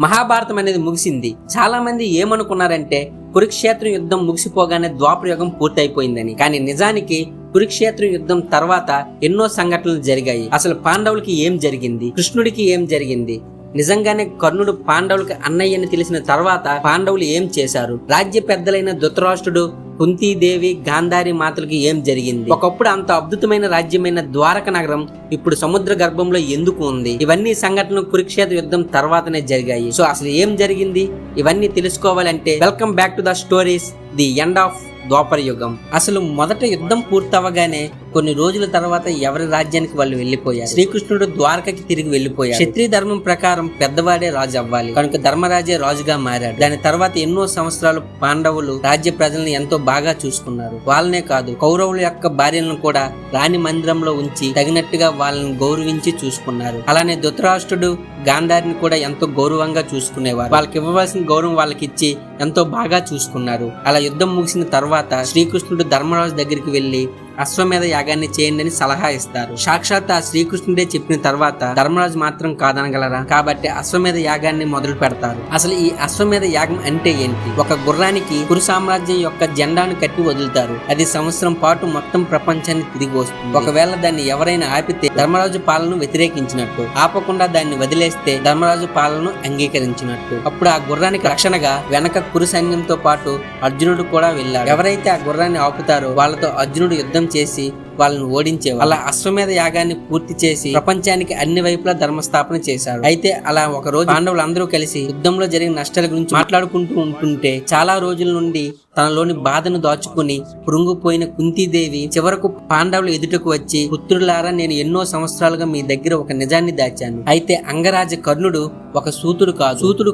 మహాభారతం అనేది ముగిసింది. చాలా మంది ఏమనుకున్నారంటే కురుక్షేత్రం యుద్ధం ముగిసిపోగానే ద్వాపర యుగం పూర్తయిపోయిందని. కానీ నిజానికి కురుక్షేత్రం యుద్ధం తర్వాత ఎన్నో సంఘటనలు జరిగాయి. అసలు పాండవులకి ఏం జరిగింది, కృష్ణుడికి ఏం జరిగింది, నిజంగానే కర్ణుడు పాండవులకి అన్నయ్యని తెలిసిన తర్వాత పాండవులు ఏం చేశారు, రాజ్య పెద్దలైన ధృతరాష్ట్రుడు, కుంతీదేవి, గాంధారి మాతలకి ఏం జరిగింది, ఒకప్పుడు అంత అద్భుతమైన రాజ్యమైన ద్వారక నగరం ఇప్పుడు సముద్ర గర్భంలో ఎందుకు ఉంది, ఇవన్నీ సంఘటనలు కురుక్షేత్ర యుద్ధం తర్వాతనే జరిగాయి. సో అసలు ఏం జరిగింది ఇవన్నీ తెలుసుకోవాలంటే welcome back to the stories the end of ద్వాపర యుగం. అసలు మొదట యుద్ధం పూర్తవగానే కొన్ని రోజుల తర్వాత ఎవరి రాజ్యానికి వాళ్ళు వెళ్లిపోయారు. శ్రీకృష్ణుడు ద్వారకకి తిరిగి వెళ్లిపోయాడు. క్షత్రియ ధర్మం ప్రకారం పెద్దవాడే రాజు అవ్వాలి కనుక ధర్మరాజే రాజుగా మారాడు. దాని తర్వాత ఎన్నో సంవత్సరాలు పాండవులు రాజ్య ప్రజలను ఎంతో బాగా చూసుకున్నారు. వాళ్ళనే కాదు, కౌరవుల యొక్క భార్యలను కూడా రాణి మందిరంలో ఉంచి తగినట్టుగా వాళ్ళని గౌరవించి చూసుకున్నారు. అలానే ధృతరాష్ట్రుడు గాంధారిని కూడా ఎంతో గౌరవంగా చూసుకునేవారు. వాళ్ళకి ఇవ్వవలసిన గౌరవం వాళ్ళకి ఇచ్చి ఎంతో బాగా చూసుకున్నారు. అలా యుద్ధం ముగిసిన తర్వాత శ్రీకృష్ణుడు ధర్మరాజు దగ్గరికి వెళ్లి అశ్వమేధ యాగాన్ని చేయండి అని సలహా ఇస్తారు. సాక్షాత్ ఆ శ్రీకృష్ణుడే చెప్పిన తర్వాత ధర్మరాజు మాత్రం కాదనగలరా? కాబట్టి అశ్వమేధ యాగాన్ని మొదలు పెడతారు. అసలు ఈ అశ్వమేధ యాగం అంటే ఏంటి? ఒక గుర్రానికి కురు సామ్రాజ్యం యొక్క జెండాను కట్టి వదులుతారు. అది సంవత్సరం పాటు మొత్తం ప్రపంచాన్ని తిరిగి వస్తుంది. ఒకవేళ దాన్ని ఎవరైనా ఆపితే ధర్మరాజు పాలనను వ్యతిరేకించినట్టు, ఆపకుండా దాన్ని వదిలేస్తే ధర్మరాజు పాలనను అంగీకరించినట్టు. అప్పుడు ఆ గుర్రానికి రక్షణగా వెనక కురు సైన్యంతో పాటు అర్జునుడు కూడా వెళ్ళాడు. ఎవరైతే ఆ గుర్రాన్ని ఆపుతారో వాళ్ళతో అర్జునుడు యుద్ధం చేసి వాళ్ళని ఓడించేవారు. అలా అశ్వమేధ యాగాన్ని పూర్తి చేసి ప్రపంచానికి అన్ని వైపులా ధర్మస్థాపన చేశారు. అయితే అలా ఒక రోజు పాండవులు అందరూ కలిసి యుద్ధంలో జరిగిన నష్టాల గురించి మాట్లాడుకుంటూ ఉంటుంటే చాలా రోజుల నుండి తనలోని బాధను దాచుకుని కృంగిపోయిన కుంతీదేవి చివరకు పాండవులు ఎదుటకు వచ్చి, పుత్రులారా, నేను ఎన్నో సంవత్సరాలుగా మీ దగ్గర ఒక నిజాన్ని దాచాను. అయితే అంగరాజ కర్ణుడు ఒక సూతుడు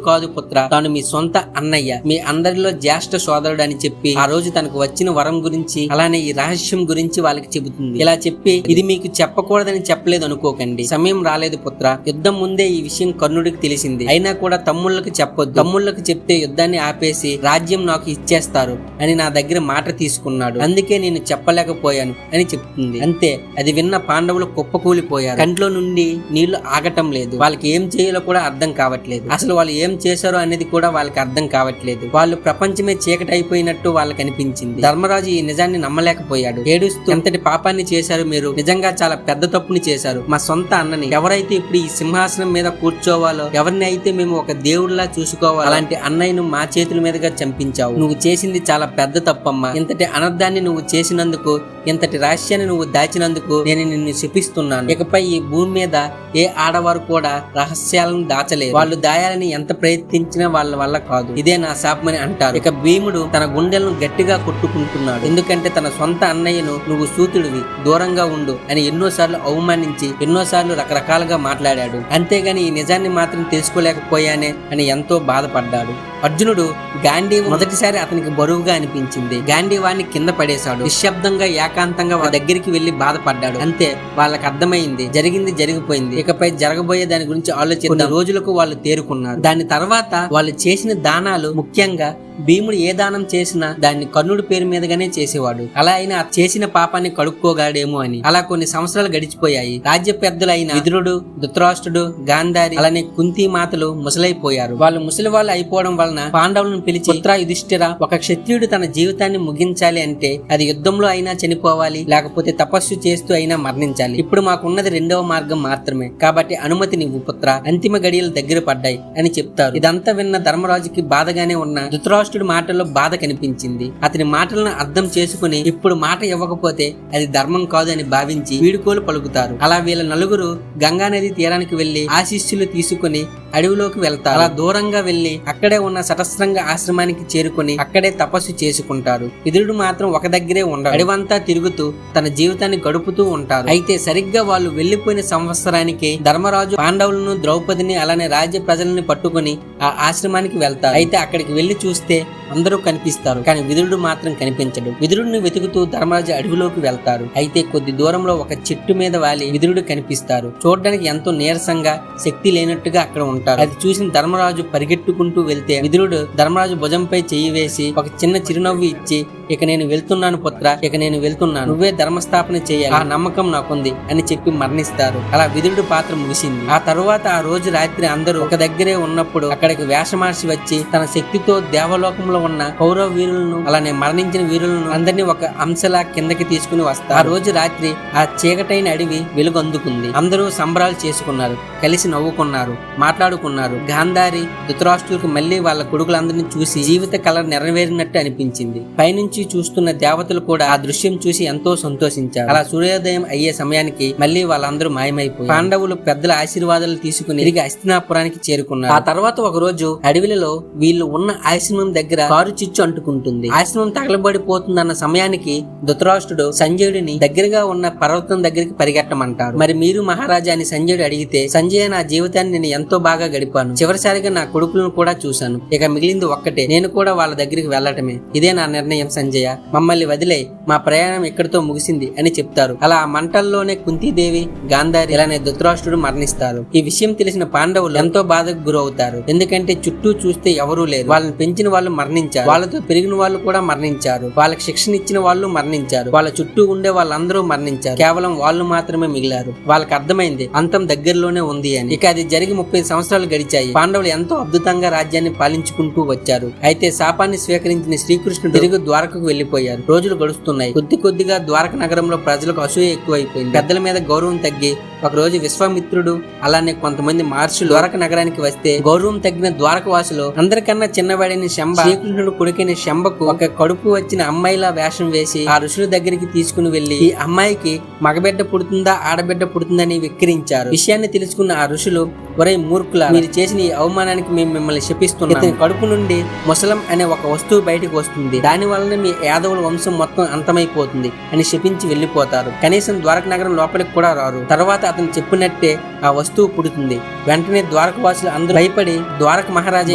కాదు పుత్ర, తాను మీ సొంత అన్నయ్య, మీ అందరిలో జ్యేష్ఠ సోదరుడు అని చెప్పి ఆ రోజు తనకు వచ్చిన వరం గురించి అలానే ఈ రహస్యం గురించి వాళ్ళకి చెబుతుంది. ఇలా చెప్పి ఇది మీకు చెప్పకూడదని చెప్పలేదు అనుకోకండి, సమయం రాలేదు పుత్ర, యుద్ధం ముందే ఈ విషయం కర్ణుడికి తెలిసింది, అయినా కూడా తమ్ముళ్ళకి చెప్పొద్దు, తమ్ముళ్ళకి చెప్తే యుద్ధాన్ని ఆపేసి రాజ్యం నాకు ఇచ్చేస్తారు అని నా దగ్గర మాట తీసుకున్నాడు, అందుకే నేను చెప్పలేకపోయాను అని చెప్తుంది. అంతే, అది విన్న పాండవులు కుప్పకూలిపోయారు. కంట్లో నుండి నీళ్లు ఆగటం లేదు. వాళ్ళకి ఏం చేయాలో కూడా అర్థం కావట్లేదు. అసలు వాళ్ళు ఏం చేశారో అనేది కూడా వాళ్ళకి అర్థం కావట్లేదు. వాళ్ళు ప్రపంచమే చీకటి అయిపోయినట్టు వాళ్ళకి అనిపించింది. ధర్మరాజు ఈ నిజాన్ని నమ్మలేకపోయాడు. ఏడుస్తూ, ఎంతటి పాపాన్ని చేశారు మీరు, నిజంగా చాలా పెద్ద తప్పుని చేశారు. మా సొంత అన్నని, ఎవరైతే ఇప్పుడు ఈ సింహాసనం మీద కూర్చోవాలో, ఎవరిని అయితే మేము ఒక దేవుడిలా చూసుకోవాలో అలాంటి అన్నయ్యను మా చేతుల మీదుగా చంపించావు. నువ్వు చేసింది చాలా పెద్ద తప్పమ్మా. ఇంతటి అనర్థాన్ని నువ్వు చేసినందుకు, ఇంతటి రహస్యాన్ని నువ్వు దాచినందుకు నేను నిన్ను శపిస్తున్నాను. ఇకపై ఈ భూమి మీద ఏ ఆడవారు కూడా రహస్యాలను దాచలేదు. వాళ్ళు దాయాలని ఎంత ప్రయత్నించినా వాళ్ళ వల్ల కాదు. ఇదే నా శాపమని అంటారు. ఇక భీముడు తన గుండెలను గట్టిగా కొట్టుకుంటున్నాడు. ఎందుకంటే తన సొంత అన్నయ్యను నువ్వు సూతుడివి, దూరంగా ఉండు అని ఎన్నోసార్లు అవమానించి ఎన్నోసార్లు రకరకాలుగా మాట్లాడాడు. అంతేగాని ఈ నిజాన్ని మాత్రం తెలుసుకోలేకపోయానే అని ఎంతో బాధపడ్డాడు. అర్జునుడు గాంధీవం మొదటిసారి అతనికి బరువుగా అనిపించింది. గాంధీవాన్ని కింద పడేశాడు. నిశ్శబ్దంగా ఏకాంతంగా వాళ్ళ దగ్గరికి వెళ్లి బాధపడ్డాడు. అంతే, వాళ్ళకి అర్థమైంది, జరిగింది జరిగిపోయింది, ఇకపై జరగబోయే దాని గురించి ఆలోచించిన రోజులకు వాళ్ళు తేరుకున్నారు. దాని తర్వాత వాళ్ళు చేసిన దానాలు, ముఖ్యంగా భీముడు ఏ దానం చేసినా దాన్ని కర్ణుడి పేరు మీదగానే చేసేవాడు. అలా అయినా చేసిన పాపాన్ని కడుక్కోగాడేమో అని. అలా కొన్ని సంవత్సరాలు గడిచిపోయాయి. రాజ్య పెద్దలైన విదురుడు, ధృతరాష్ట్రుడు, గాంధారి అలానే కుంతీ మాతలు ముసలైపోయారు. వాళ్ళు ముసలి వాళ్ళు అయిపోవడం వలన పాండవులను పిలిచి, పుత్ర యుధిష్ఠిర, ఒక క్షత్రియుడు తన జీవితాన్ని ముగించాలి అంటే అది యుద్ధంలో అయినా చనిపోవాలి, లేకపోతే తపస్సు చేస్తూ అయినా మరణించాలి. ఇప్పుడు మాకున్నది రెండవ మార్గం మాత్రమే, కాబట్టి అనుమతి నివ్వు పుత్ర, అంతిమ గడియలు దగ్గర పడ్డాయి అని చెప్తారు. ఇదంతా విన్న ధర్మరాజుకి బాధగానే ఉన్న ధృతరాష్ట్రుడి మాటల్లో బాధ కనిపించింది. అతని మాటలను అర్థం చేసుకుని ఇప్పుడు మాట ఇవ్వకపోతే అది ధర్మం కాదు అని భావించి వీడుకోలు పలుకుతారు. అలా వీళ్ళ నలుగురు గంగానది తీరానికి వెళ్లి ఆశీస్సులు తీసుకుని అడవిలోకి వెళ్తారు. అలా దూరంగా వెళ్లి అక్కడే ఉన్న సటస్త్రంగ ఆశ్రమానికి చేరుకుని అక్కడే తపస్సు చేసుకుంటారు. విదురుడు మాత్రం ఒక దగ్గరే ఉండడు. అడవంతా తిరుగుతూ తన జీవితాన్ని గడుపుతూ ఉంటారు. అయితే సరిగ్గా వాళ్ళు వెళ్లిపోయిన సంవత్సరానికి ధర్మరాజు పాండవులను, ద్రౌపదిని అలానే రాజ్య ప్రజలని పట్టుకుని ఆ ఆశ్రమానికి వెళ్తారు. అయితే అక్కడికి వెళ్లి చూస్తే అందరూ కనిపిస్తారు, కానీ విదురుడు మాత్రం కనిపించడు. విదురుడిని వెతుకుతూ ధర్మరాజు అడవిలోకి వెళ్తారు. అయితే కొద్ది దూరంలో ఒక చెట్టు మీద వాలి విదురుడు కనిపిస్తారు. చూడడానికి ఎంతో నీరసంగా, శక్తి లేనట్టుగా అక్కడ ఉంటారు. అది చూసిన ధర్మరాజు పరిగెట్టుకుంటూ వెళ్తే విదురుడు ధర్మరాజు భుజంపై చెయ్యి వేసి ఒక చిన్న చిరునవ్వు ఇచ్చి ఇక నేను వెళ్తున్నాను పుత్ర, ఇక నేను వెళ్తున్నాను, నువ్వే ధర్మస్థాపన చేయాలి, ఆ నమ్మకం నాకుంది అని చెప్పి మరణిస్తారు. అలా విదురుడు పాత్ర ముగిసింది. ఆ తరువాత ఆ రోజు రాత్రి అందరూ ఒక దగ్గరే ఉన్నప్పుడు అక్కడికి వేషమార్చి వచ్చి తన శక్తితో దేవలోకంలో ఉన్న కౌరవ వీరులను అలానే మరణించిన వీరులను అందరినీ ఒక అంశలా కిందకి తీసుకుని వస్తారు. ఆ రోజు రాత్రి ఆ చీకటైన అడవి వెలుగొందుకుంది. అందరూ సంబరాలు చేసుకున్నారు, కలిసి నవ్వుకున్నారు, మాట్లాడుకున్నారు. గాంధారి ధృతరాష్ట్రులకు మళ్లీ వాళ్ళ కొడుకులందరినీ చూసి జీవిత కళ నెరవేరినట్టు అనిపించింది. పైనుంచి చూస్తున్న దేవతలు కూడా ఆ దృశ్యం చూసి ఎంతో సంతోషించారు. అలా సూర్యోదయం అయ్యే సమయానికి మళ్లీ వాళ్ళందరూ మాయమైపోయి పాండవులు పెద్దల ఆశీర్వాదాలు తీసుకుని తిరిగి హస్తినాపురానికి చేరుకున్నారు. ఆ తర్వాత ఒక రోజు అడవిలో వీళ్ళు ఉన్న ఆశ్రమం దగ్గర కారు చిచ్చు అంటుకుంటుంది. ఆశ్రమం తగలబడిపోతుందన్న సమయానికి ధృతరాష్ట్రుడు సంజయుడిని దగ్గరగా ఉన్న పర్వతం దగ్గరికి పరిగెట్టమంటారు. మరి మీరు మహారాజా అని సంజయుడు అడిగితే, సంజయ నా జీవితాన్ని నేను ఎంతో బాగా గడిపాను, చివరిసారిగా నా కొడుకులను కూడా చూశాను, ఇక మిగిలింది ఒక్కటే, నేను కూడా వాళ్ళ దగ్గరికి వెళ్లటమే, ఇదే నా నిర్ణయం సంజయ, మమ్మల్ని వదిలే, మా ప్రయాణం ఇక్కడితో ముగిసింది అని చెప్తారు. అలా ఆ మంటల్లోనే కుంతీదేవి, గాంధారి ఇలానే ధృతరాష్ట్రుడు మరణిస్తారు. ఈ విషయం తెలిసిన పాండవులు ఎంతో బాధకు గురవుతారు. ఎందుకంటే చుట్టూ చూస్తే ఎవరూ లేరు. వాళ్ళని పెంచిన వాళ్ళు మరణించారు, వాళ్ళతో పెరిగిన వాళ్ళు కూడా మరణించారు, వాళ్ళకి శిక్షణ ఇచ్చిన వాళ్ళు మరణించారు, వాళ్ళ చుట్టూ ఉండే వాళ్ళందరూ మరణించారు, కేవలం వాళ్ళు మాత్రమే మిగిలారు. వాళ్ళకి అర్థమైంది అంతం దగ్గరలోనే ఉంది అని. ఇక అది జరిగి 30 సంవత్సరాలు గడిచాయి. పాండవులు ఎంతో అద్భుతంగా రాజ్యాన్ని పాలించుకుంటూ వచ్చారు. అయితే శాపాన్ని స్వీకరించిన శ్రీకృష్ణుడు తిరిగి ద్వారకకు వెళ్లిపోయారు. రోజులు గడుస్తున్నాయి. కొద్ది కొద్దిగా ద్వారక నగరంలో ప్రజలకు అసూయ ఎక్కువైపోయింది. పెద్దల మీద గౌరవం తగ్గి ఒక రోజు విశ్వామిత్రుడు అలానే కొంతమంది మహర్షులు ద్వారక నగరానికి వస్తే గౌరవం తగ్గిన ద్వారకవాసులు అందరికన్నా చిన్నవాడైన శంబ, శ్రీకృష్ణుడు కొడుకైన శంబకు ఒక కడుపు వచ్చిన అమ్మాయిలా వేషం వేసి ఆ ఋషుల దగ్గరికి తీసుకుని వెళ్లి ఈ అమ్మాయికి మగబిడ్డ పుడుతుందా ఆడబిడ్డ పుడుతుందని వెక్కిరించారు. విషయాన్ని తెలుసుకున్న ఆ ఋషులు, ఒరే మూర్ఖులా, మీరు చేసిన ఈ అవమానానికి మేము మిమ్మల్ని శపిస్తున్నాం. ఇతని కడుపు నుండి ముసలం అనే ఒక వస్తువు బయటకు వస్తుంది, దాని వలన మీ యాదవుల వంశం మొత్తం అంతమైపోతుంది అని శపించి వెళ్లిపోతారు. కనీసం ద్వారక నగరం లోపలికి కూడా రారు. తర్వాత అతను చెప్పినట్టే ఆ వస్తువు పుడుతుంది. వెంటనే ద్వారకవాసులు అందరూ భయపడి ద్వారక మహారాజు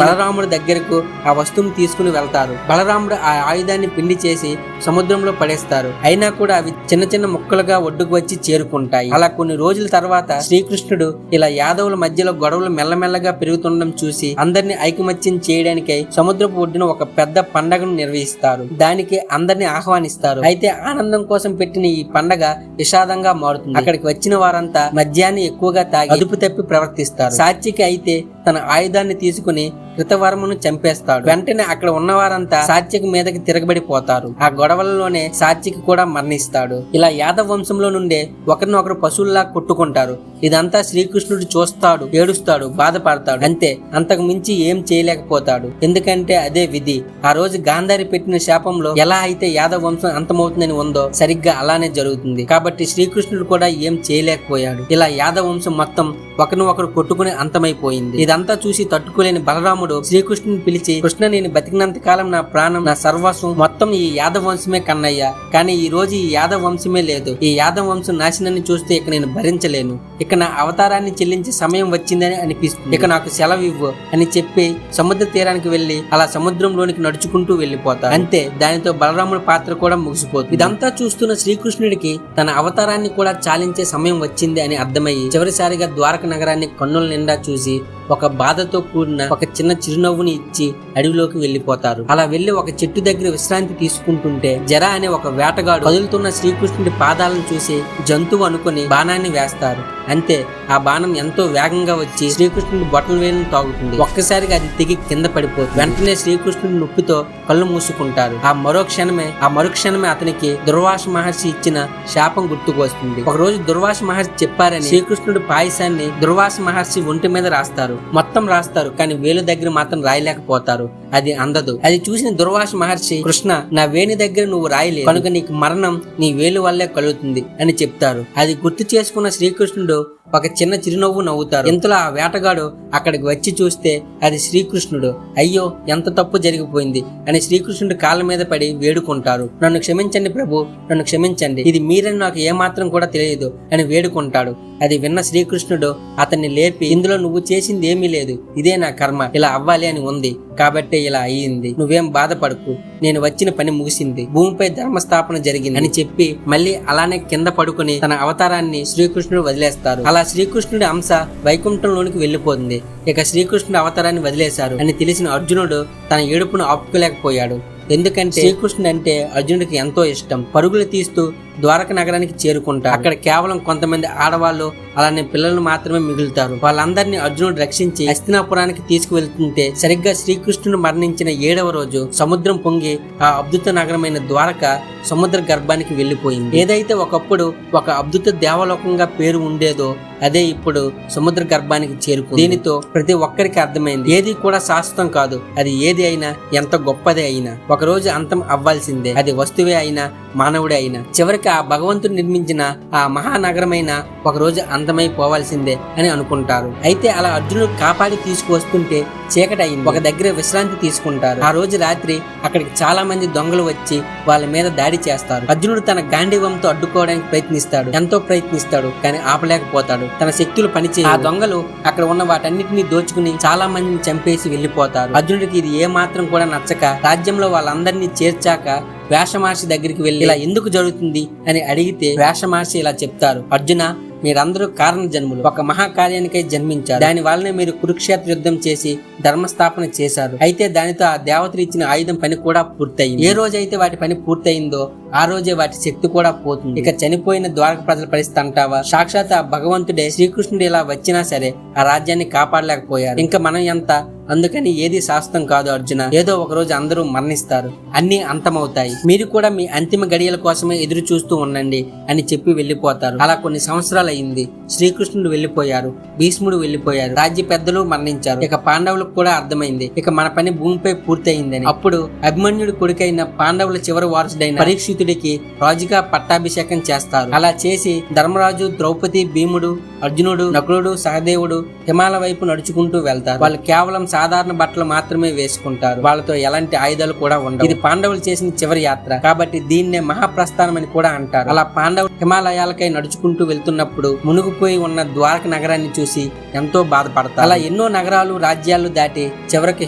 బలరాముడి దగ్గరకు ఆ వస్తువును తీసుకుని వెళ్తారు. బలరాముడు ఆ ఆయుధాన్ని పిండి చేసి సముద్రంలో పడేస్తారు. అయినా కూడా అవి చిన్న చిన్న ముక్కలుగా ఒడ్డుకు వచ్చి చేరుకుంటాయి. అలా కొన్ని రోజుల తర్వాత శ్రీకృష్ణుడు ఇలా యాదవుల మధ్యలో గొడవలు మెల్లమెల్లగా పెరుగుతుండడం చూసి అందరినీ ఐకమత్యం చేయడానికై సముద్రపు ఒడ్డున ఒక పెద్ద పండగను నిర్వహిస్తారు. దానికి అందరినీ ఆహ్వానిస్తారు. అయితే ఆనందం కోసం పెట్టిన ఈ పండగ విషాదంగా మారుతుంది. అక్కడికి వచ్చిన వారంతా మద్యాన్ని ఎక్కువగా తాగి అదుపు తప్పి ప్రవర్తిస్తారు. సాత్వికి అయితే తన ఆయుధాన్ని తీసుకుని కృతవర్మను చంపేస్తాడు. వెంటనే అక్కడ ఉన్నవారంతా సాత్విక మీదకి తిరగబడిపోతారు. ఆ గొడవలలోనే సాత్వికి కూడా మరణిస్తాడు. ఇలా యాదవ వంశంలో నుండే ఒకరినొకరు పశువుల్లా కొట్టుకుంటారు. ఇదంతా శ్రీకృష్ణుడు చూస్తాడు, ఏడుస్తాడు, బాధపడతాడు. అంతే, అంతకు మించి ఏం చేయలేకపోతాడు. ఎందుకంటే అదే విధి. ఆ రోజు గాంధారి పెట్టిన శాపంలో ఎలా అయితే యాదవ వంశం అంతమవుతుందని ఉందో సరిగ్గా అలానే జరుగుతుంది. కాబట్టి శ్రీకృష్ణుడు కూడా ఏం చేయలేకపోయాడు. ఇలా యాదవ వంశం మొత్తం ఒకరినొకరు కొట్టుకుని అంతమైపోయింది. ఇదంతా చూసి తట్టుకోలేని బలరాముడు శ్రీకృష్ణుని పిలిచి, కృష్ణ, నేను బతికినంత కాలం నా ప్రాణం, నా సర్వస్వం మొత్తం ఈ యాదవ వంశమే కన్నయ్యా. కానీ ఈ రోజు ఈ యాదవ వంశమే లేదు. ఈ యాదవ వంశం నాశనాన్ని చూస్తే ఇక నేను భరించలేను. ఇక నా అవతారాన్ని చెల్లించే సమయం వచ్చిందని అనిపిస్తుంది. ఇక నాకు సెలవు ఇవ్వు అని చెప్పి సముద్ర తీరానికి వెళ్లి అలా సముద్రంలోనికి నడుచుకుంటూ వెళ్లిపోతారు. అంతే, దానితో బలరాముడి పాత్ర కూడా ముగిసిపోతుంది. ఇదంతా చూస్తున్న శ్రీకృష్ణుడికి తన అవతారాన్ని కూడా చాలించే సమయం వచ్చింది అని అర్థమయ్యి చివరిసారిగా ద్వారక నగరాన్ని కన్నుల నిండా చూసి ఒక బాధతో కూడిన ఒక చిన్న చిరునవ్వుని ఇచ్చి అడవిలోకి వెళ్లిపోతారు. అలా వెళ్లి ఒక చెట్టు దగ్గర విశ్రాంతి తీసుకుంటుంటే జర అనే ఒక వేటగాడు కదులుతున్న శ్రీకృష్ణుడి పాదాలను చూసి జంతువు అనుకుని బాణాన్ని వేస్తారు. అంతే, ఆ బాణం ఎంతో వేగంగా వచ్చి శ్రీకృష్ణుడి బొట్టల వేలును తాగుతుంది. ఒక్కసారిగా అది తెగి కింద పడిపోతుంది. వెంటనే శ్రీకృష్ణుడి నొప్పితో కళ్ళు మూసుకుంటారు. ఆ మరుక్షణమే అతనికి దుర్వాస మహర్షి ఇచ్చిన శాపం గుర్తుకు వస్తుంది. ఒక రోజు దుర్వాస మహర్షి చెప్పారని శ్రీకృష్ణుడి పాయసాన్ని దుర్వాస మహర్షి ఒంటి మీద రాస్తారు. మొత్తం రాస్తారు, కానీ వేలు దగ్గర మాత్రం రాయలేకపోతారు. అది అందదు. అది చూసిన దుర్వాస మహర్షి, కృష్ణ, నా వేణి దగ్గర నువ్వు రాయలేదు కనుక నీకు మరణం నీ వేలు వల్లే కలుగుతుంది అని చెప్తారు. అది గుర్తు చేసుకున్న శ్రీకృష్ణుడు ఒక చిన్న చిరునవ్వు నవ్వుతారు. ఇంతలో ఆ వేటగాడు అక్కడికి వచ్చి చూస్తే అది శ్రీకృష్ణుడు. అయ్యో, ఎంత తప్పు జరిగిపోయింది అని శ్రీకృష్ణుడి కాళ్ళ మీద పడి వేడుకుంటారు. నన్ను క్షమించండి ప్రభు, నన్ను క్షమించండి, ఇది మీరని నాకు ఏమాత్రం కూడా తెలియదు అని వేడుకుంటాడు. అది విన్న శ్రీకృష్ణుడు అతన్ని లేపి, ఇందులో నువ్వు చేసింది ఏమీ లేదు, ఇదే నా కర్మ, ఇలా అవ్వాలి అని ఉంది కాబట్టి ఇలా అయ్యింది, నువ్వేం బాధపడకు, నేను వచ్చిన పని ముగిసింది, భూమిపై ధర్మస్థాపన జరిగింది అని చెప్పి మళ్ళీ అలానే కింద పడుకుని తన అవతారాన్ని శ్రీకృష్ణుడు వదిలేస్తారు. అలా శ్రీకృష్ణుడి అంశ వైకుంఠంలోనికి వెళ్లిపోతుంది. ఇక శ్రీకృష్ణుడి అవతారాన్ని వదిలేశారు అని తెలిసిన అర్జునుడు తన ఏడుపును ఆపుకోలేకపోయాడు. ఎందుకంటే శ్రీకృష్ణుడు అంటే అర్జునుడికి ఎంతో ఇష్టం. పరుగులు తీస్తూ ద్వారక నగరానికి చేరుకుంటారు. అక్కడ కేవలం కొంతమంది ఆడవాళ్ళు అలానే పిల్లలు మాత్రమే మిగులుతారు. వాళ్ళందరినీ అర్జునుడు రక్షించి హస్తినాపురానికి తీసుకువెళ్తుంటే సరిగ్గా శ్రీకృష్ణుడు మరణించిన 7వ రోజు సముద్రం పొంగి ఆ అద్భుత నగరమైన ద్వారక సముద్ర గర్భానికి వెళ్లిపోయింది. ఏదైతే ఒకప్పుడు ఒక అద్భుత దేవలోకంగా పేరు ఉండేదో అదే ఇప్పుడు సముద్ర గర్భానికి చేరుకుంది. దీనితో ప్రతి ఒక్కరికి అర్థమైంది, ఏది కూడా శాశ్వతం కాదు. అది ఏది అయినా ఎంత గొప్పదే అయినా ఒకరోజు అంతం అవ్వాల్సిందే. అది వస్తువే అయినా మానవుడే అయినా చివరికి ఆ భగవంతుడు నిర్మించిన ఆ మహానగరమైన ఒకరోజు అంతమైపోవాల్సిందే అని అనుకుంటారు. అయితే అలా అర్జునుడు కాపాడి తీసుకువస్తుంటే చీకటి అయింది. ఒక దగ్గర విశ్రాంతి తీసుకుంటారు. ఆ రోజు రాత్రి అక్కడికి చాలా మంది దొంగలు వచ్చి వాళ్ళ మీద దాడి చేస్తారు. అర్జునుడు తన గాంధీవంతో అడ్డుకోవడానికి ప్రయత్నిస్తాడు. ఎంతో ప్రయత్నిస్తాడు కానీ ఆపలేకపోతాడు. తన శక్తులు పనిచేయ ఆ దొంగలు అక్కడ ఉన్న వాటన్నిటిని దోచుకుని చాలా మందిని చంపేసి వెళ్లిపోతారు. అర్జునుడికి ఇది ఏ మాత్రం కూడా నచ్చక రాజ్యంలో వాళ్ళందరినీ చేర్చాక వ్యాసమహర్షి దగ్గరికి వెళ్లి ఇలా ఎందుకు జరుగుతుంది అని అడిగితే వ్యాసమహర్షి ఇలా చెప్తారు, అర్జున, మీరందరూ కారణ జన్ములు. ఒక మహాకార్యానికై జన్మించారు. దాని వల్లనే మీరు కురుక్షేత్ర యుద్ధం చేసి ధర్మస్థాపన చేశారు. అయితే దానితో ఆ దేవతలు ఇచ్చిన ఆయుధం పని కూడా పూర్తయింది. ఏ రోజైతే వాటి పని పూర్తయిందో ఆ రోజే వాటి శక్తి కూడా పోతుంది. ఇక చనిపోయిన ద్వారక ప్రజల పరిస్థితి అంటావా? సాక్షాత్ ఆ భగవంతుడే శ్రీకృష్ణుడు ఇలా వచ్చినా సరే ఆ రాజ్యాన్ని కాపాడలేకపోయారు. ఇంకా మనం ఎంత? అందుకని ఏది శాశ్వతం కాదు అర్జున. ఏదో ఒక రోజు అందరూ మరణిస్తారు, అన్ని అంతమవుతాయి. మీరు కూడా మీ అంతిమ గడియల కోసమే ఎదురు చూస్తూ ఉండండి అని చెప్పి వెళ్లిపోతారు. అలా కొన్ని సంవత్సరాలు అయింది. శ్రీకృష్ణుడు వెళ్లిపోయారు, భీష్ముడు వెళ్లిపోయారు, రాజ్య పెద్దలు మరణించారు. ఇక పాండవులకు కూడా అర్థమైంది ఇక మన పని భూమిపై పూర్తయిందని. అప్పుడు అభిమన్యుడి కొడుకైన పాండవుల చివరి వారసుడైన పరీక్షితుడికి రాజుగా పట్టాభిషేకం చేస్తారు. అలా చేసి ధర్మరాజు, ద్రౌపది, భీముడు, అర్జునుడు, నకులుడు, సహదేవుడు హిమాలయ వైపు నడుచుకుంటూ వెళ్తారు. వాళ్ళు కేవలం సాధారణ బట్టలు మాత్రమే వేసుకుంటారు. వాళ్ళతో ఎలాంటి ఆయుధాలు కూడా ఉండవు. ఇది పాండవులు చేసిన చివరి యాత్ర కాబట్టి దీన్నే మహాప్రస్థానం అని కూడా అంటారు. అలా పాండవులు హిమాలయాలకై నడుచుకుంటూ వెళ్తున్నప్పుడు మునిగిపోయి ఉన్న ద్వారక నగరాన్ని చూసి ఎంతో బాధపడతారు. అలా ఎన్నో నగరాలు, రాజ్యాలు దాటి చివరికి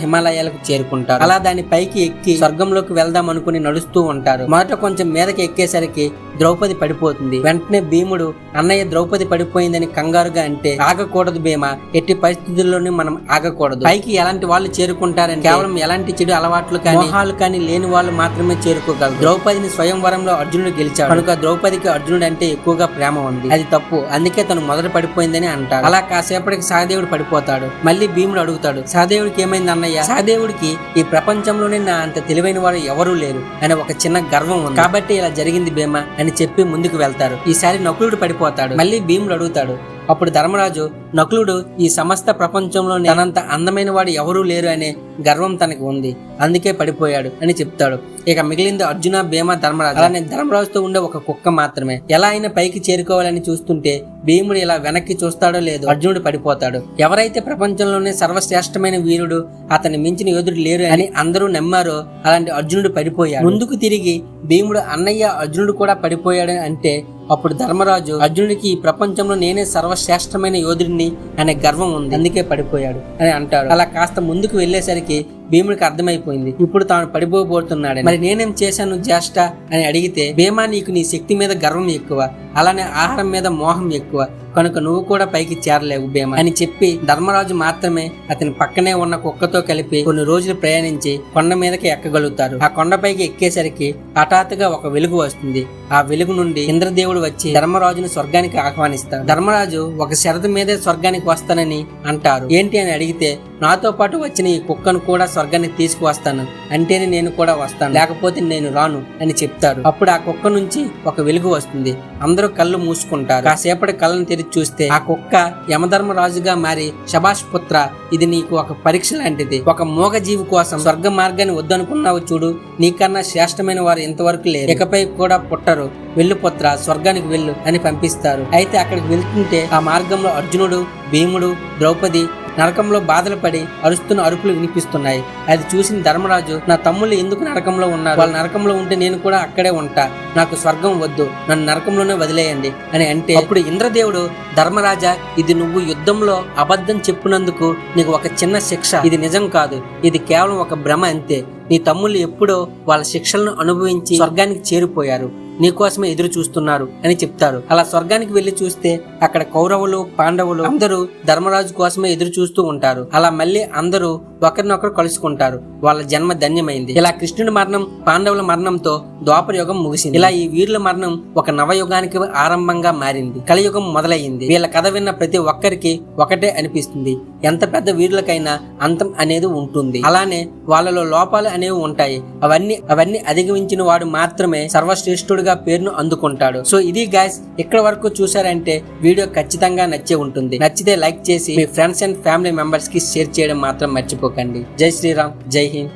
హిమాలయాలకు చేరుకుంటారు. అలా దాని పైకి ఎక్కి స్వర్గంలోకి వెళ్దాం అనుకుని నడుస్తూ ఉంటారు. మొదట కొంచెం మీదకి ఎక్కేసరికి ద్రౌపది పడిపోతుంది. వెంటనే భీముడు, అన్నయ్య ద్రౌపది పడిపోయిందని కంగారుగా అంటే, ఆగకూడదు భీమ, ఎట్టి పరిస్థితుల్లోనూ మనం ఆగకూడదు. పైకి ఎలాంటి వాళ్ళు చేరుకుంటారని కేవలం ఎలాంటి చెడు అలవాట్లు కానీ మోహాలు కానీ లేని వాళ్ళు మాత్రమే చేరుకోగలరు. ద్రౌపదిని స్వయంవరంలో అర్జునుడు గెలిచాడు కనుక ద్రౌపదికి అర్జునుడు అంటే ఎక్కువగా ప్రేమ ఉంది. అది తప్పు, అందుకే తను మొదట పడిపోయిందని అంటాడు. అలా కాసేపటికి సహదేవుడు పడిపోతాడు. మళ్ళీ భీముడు అడుగుతాడు, సహదేవుడికి ఏమైంది అన్నయ్య? సహదేవుడికి ఈ ప్రపంచంలోనే నా అంత తెలివైన వాడు ఎవరూ లేరు అనే ఒక చిన్న గర్వం ఉంది కాబట్టి ఇలా జరిగింది భీమ అని చెప్పి ముందుకు వెళ్తారు. ఈసారి నకులుడు పడిపోతాడు. మళ్ళీ భీముడు అడుగుతాడు. అప్పుడు ధర్మరాజు, నకులుడు ఈ సమస్త ప్రపంచంలో తనంత అందమైన వాడు ఎవరూ లేరు అనే గర్వం తనకి ఉంది, అందుకే పడిపోయాడు అని చెప్తాడు. ఇక మిగిలింది అర్జున, భీమ, ధర్మరాజు. అలానే ధర్మరాజుతో ఉండే ఒక కుక్క మాత్రమే. ఎలా అయినా పైకి చేరుకోవాలని చూస్తుంటే భీముడు ఇలా వెనక్కి చూస్తాడో లేదో అర్జునుడు పడిపోతాడు. ఎవరైతే ప్రపంచంలోనే సర్వశ్రేష్టమైన వీరుడు, అతని మించిన యోధుడు లేరు అని అందరూ నమ్మారో అలాంటి అర్జునుడు పడిపోయాడు. ముందుకు తిరిగి భీముడు, అన్నయ్య అర్జునుడు కూడా పడిపోయాడు అంటే అప్పుడు ధర్మరాజు, అర్జునుడికి ఈ ప్రపంచంలో నేనే సర్వశ్రేష్టమైన యోధుడిని అనే గర్వం ఉంది, అందుకే పడిపోయాడు అని అంటాడు. అలా కాస్త ముందుకు వెళ్లేసరికి భీముడికి అర్థమైపోయింది ఇప్పుడు తాను పడిపోబోతున్నాడని. మరి నేనేం చేశాను జ్యేష్ఠ అని అడిగితే, భీమా, నీకు నీ శక్తి మీద గర్వం ఎక్కువ, అలానే ఆహారం మీద మోహం ఎక్కువ, కనుక నువ్వు కూడా పైకి చేరలేవు భీమ అని చెప్పి ధర్మరాజు మాత్రమే అతని పక్కనే ఉన్న కుక్కతో కలిపి కొన్ని రోజులు ప్రయాణించి కొండ మీదకి ఎక్కగలుగుతారు. ఆ కొండపైకి ఎక్కేసరికి హఠాత్తుగా ఒక వెలుగు వస్తుంది. ఆ వెలుగు నుండి ఇంద్రదేవుడు వచ్చి ధర్మరాజును స్వర్గానికి ఆహ్వానిస్తాడు. ధర్మరాజు ఒక షరతు మీదే స్వర్గానికి వస్తానని అంటారు. ఏంటి అని అడిగితే, నాతో పాటు వచ్చిన ఈ కుక్కను కూడా స్వర్గానికి తీసుకువస్తాను అంటేనే నేను కూడా వస్తాను, లేకపోతే నేను రాను అని చెప్తారు. అప్పుడు ఆ కుక్క నుంచి ఒక వెలుగు వస్తుంది. అందరూ కళ్ళు మూసుకుంటారు. కాసేపటి కళ్ళను తెరిచి చూస్తే ఆ కుక్క యమధర్మరాజుగా మారి, శభాష్ పుత్ర, ఇది నీకు ఒక పరీక్ష లాంటిది. ఒక మూగ జీవి కోసం స్వర్గ మార్గాన్ని వద్దనుకున్నావు చూడు, నీకన్నా శ్రేష్టమైన వారు ఇంతవరకు లేరు, ఇకపై కూడా పుట్టరు, వెళ్ళు పుత్ర, స్వర్గానికి వెళ్ళు అని పంపిస్తారు. అయితే అక్కడికి వెళ్తుంటే ఆ మార్గంలో అర్జునుడు, భీముడు, ద్రౌపది నరకంలో బాధలు పడి అరుస్తున్న అరుపులు వినిపిస్తున్నాయి. అది చూసిన ధర్మరాజు, నా తమ్ముళ్ళు ఎందుకు నరకంలో ఉన్నారు? వాళ్ళు నరకంలో ఉంటే నేను కూడా అక్కడే ఉంటా, నాకు స్వర్గం వద్దు, నన్ను నరకంలోనే వదిలేయండి అని అంటే, అప్పుడు ఇంద్రదేవుడు, ధర్మరాజా, ఇది నువ్వు యుద్ధంలో అబద్ధం చెప్పినందుకు నీకు ఒక చిన్న శిక్ష. ఇది నిజం కాదు, ఇది కేవలం ఒక భ్రమ అంతే. నీ తమ్ముళ్ళు ఎప్పుడో వాళ్ళ శిక్షలను అనుభవించి స్వర్గానికి చేరిపోయారు. నీకోసమే ఎదురు చూస్తున్నారు అని చెప్తారు. అలా స్వర్గానికి వెళ్లి చూస్తే అక్కడ కౌరవులు పాండవులు అందరూ ధర్మరాజు కోసమే ఎదురు చూస్తూ ఉంటారు. అలా మళ్ళీ అందరూ ఒకరినొకరు కలుసుకుంటారు. వాళ్ళ జన్మ ధన్యమైంది. ఇలా కృష్ణుడి మరణం పాండవుల మరణంతో ద్వాపర యుగం ముగిసింది. ఇలా ఈ వీరుల మరణం ఒక నవయుగానికి ఆరంభంగా మారింది. కలియుగం మొదలయ్యింది. వీళ్ళ కథ విన్న ప్రతి ఒక్కరికి ఒకటే అనిపిస్తుంది, ఎంత పెద్ద వీరులకైనా అంతం అనేది ఉంటుంది. అలానే వాళ్ళలో లోపాలు అనేవి ఉంటాయి. అవన్నీ అధిగమించిన వాడు మాత్రమే సర్వశ్రేష్ఠుడిగా పేరును అందుకుంటాడు. సో ఇది గైస్, ఇక్కడ వరకు చూసారంటే వీడియో ఖచ్చితంగా నచ్చే ఉంటుంది. నచ్చితే లైక్ చేసి మీ ఫ్రెండ్స్ అండ్ ఫ్యామిలీ మెంబర్స్ కి షేర్ చేయడం మాత్రం మర్చిపోకండి. జై శ్రీరామ్, జై హింద్.